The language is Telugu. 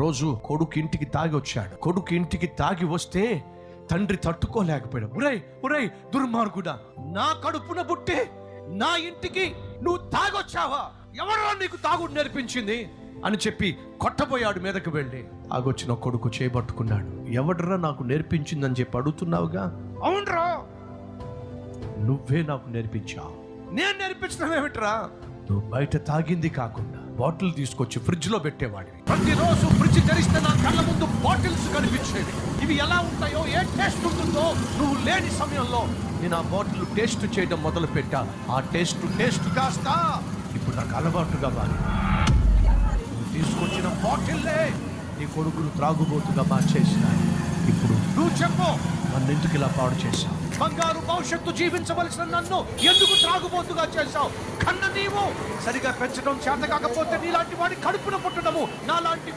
రోజు కొడుకు ఇంటికి తాగి వచ్చాడు. కొడుకు ఇంటికి తాగి వస్తే తండ్రి తట్టుకోలేకపోయాడు. ఒరేయ్ దుర్మార్గుడా, నా కడుపున పుట్టే నా ఇంటికి నువ్వు తాగొచ్చావా? ఎవరో నీకు తాగుడు నేర్పించింది అని చెప్పి కొట్టబోయాడు. మీదకు వెళ్ళి తాగొచ్చిన కొడుకు చేయబట్టుకున్నాడు. ఎవడరా నాకు నేర్పించిందని చెప్పి అడుగుతున్నావుగా? అవునరా, నువ్వే నాకు నేర్పించావు. నేను నేర్పించడం ఏమిట్రా? నువ్వు బయట తాగింది కాకుండా బాటిల్ తీసుకొచ్చి ఫ్రిడ్జ్ లో పెట్టేవాడివి. ప్రతిరోజు ఫ్రిడ్జ్ తెరిస్తే నా కళ్ళ ముందు బాటిల్స్ కనిపించేవి. ఇవి ఎలా ఉంటాయో, ఏ టేస్ట్ ఉంటుందో నువ్వు లేని సమయంలో నేను ఆ బాటిల్ టేస్ట్ చేయడం మొదలు పెట్టా. ఆ టేస్ట్ కాస్త ఇప్పుడు నాకు అలవాటుగా మారి నువ్వు తీసుకొచ్చిన బాటిల్లే నీ కొడుకును త్రాగుబోతుగా మార్చేసినాయి. ఇప్పుడు నువ్వు చెప్పు, నన్ను ఎందుకు ఇలా పాడు చేశావు? బంగారు భవిష్యత్తు జీవించవలసిన నన్ను ఎందుకు త్రాగుబోతుగా చేశావు? కన్న నీవు సరిగా పెంచడం చేత కాకపోతే నీలాంటి వాడి కడుపున పుట్టడము నాలాంటి